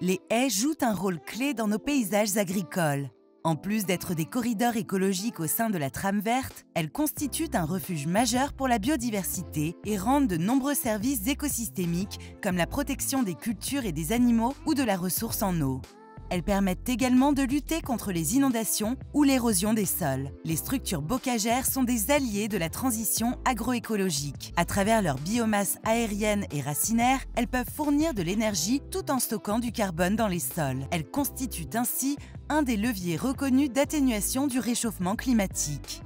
Les haies jouent un rôle clé dans nos paysages agricoles. En plus d'être des corridors écologiques au sein de la trame verte, elles constituent un refuge majeur pour la biodiversité et rendent de nombreux services écosystémiques comme la protection des cultures et des animaux ou de la ressource en eau. Elles permettent également de lutter contre les inondations ou l'érosion des sols. Les structures bocagères sont des alliés de la transition agroécologique. À travers leur biomasse aérienne et racinaire, elles peuvent fournir de l'énergie tout en stockant du carbone dans les sols. Elles constituent ainsi un des leviers reconnus d'atténuation du réchauffement climatique.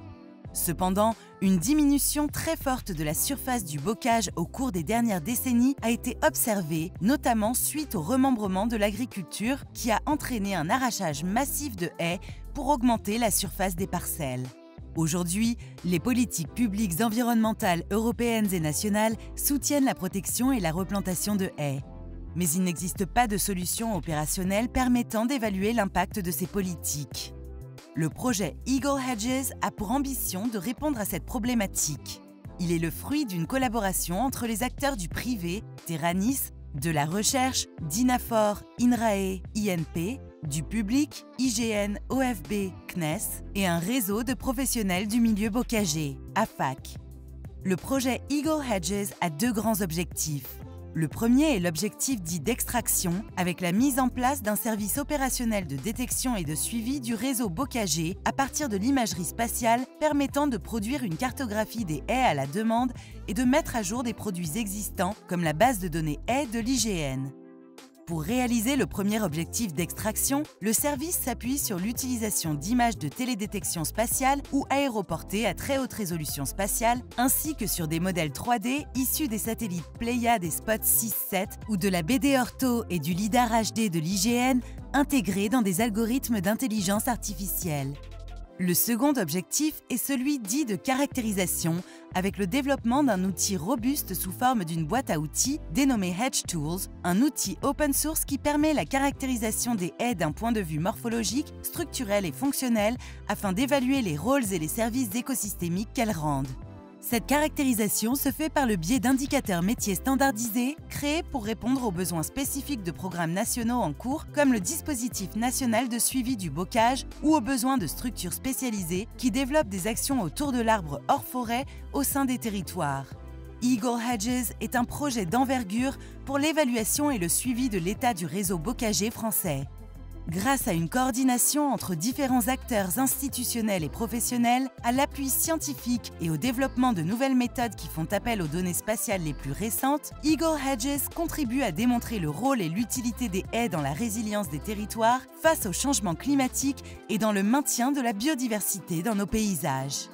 Cependant, une diminution très forte de la surface du bocage au cours des dernières décennies a été observée, notamment suite au remembrement de l'agriculture qui a entraîné un arrachage massif de haies pour augmenter la surface des parcelles. Aujourd'hui, les politiques publiques environnementales européennes et nationales soutiennent la protection et la replantation de haies. Mais il n'existe pas de solution opérationnelle permettant d'évaluer l'impact de ces politiques. Le projet Eagle Hedges a pour ambition de répondre à cette problématique. Il est le fruit d'une collaboration entre les acteurs du privé, Terranis, de la recherche, d'INAFOR, INRAE, INP, du public, IGN, OFB, CNES, et un réseau de professionnels du milieu bocager, AFAC. Le projet Eagle Hedges a deux grands objectifs. Le premier est l'objectif dit d'extraction, avec la mise en place d'un service opérationnel de détection et de suivi du réseau bocager à partir de l'imagerie spatiale permettant de produire une cartographie des haies à la demande et de mettre à jour des produits existants comme la base de données haies de l'IGN. Pour réaliser le premier objectif d'extraction, le service s'appuie sur l'utilisation d'images de télédétection spatiale ou aéroportées à très haute résolution spatiale, ainsi que sur des modèles 3D issus des satellites Pléiades et Spot 6-7 ou de la BD Ortho et du LiDAR HD de l'IGN intégrés dans des algorithmes d'intelligence artificielle. Le second objectif est celui dit de caractérisation, avec le développement d'un outil robuste sous forme d'une boîte à outils dénommée Hedge Tools, un outil open source qui permet la caractérisation des haies d'un point de vue morphologique, structurel et fonctionnel afin d'évaluer les rôles et les services écosystémiques qu'elles rendent. Cette caractérisation se fait par le biais d'indicateurs métiers standardisés créés pour répondre aux besoins spécifiques de programmes nationaux en cours comme le dispositif national de suivi du bocage ou aux besoins de structures spécialisées qui développent des actions autour de l'arbre hors forêt au sein des territoires. Eagle Hedges est un projet d'envergure pour l'évaluation et le suivi de l'état du réseau bocager français. Grâce à une coordination entre différents acteurs institutionnels et professionnels, à l'appui scientifique et au développement de nouvelles méthodes qui font appel aux données spatiales les plus récentes, Eagle Hedges contribue à démontrer le rôle et l'utilité des haies dans la résilience des territoires face au changement climatique et dans le maintien de la biodiversité dans nos paysages.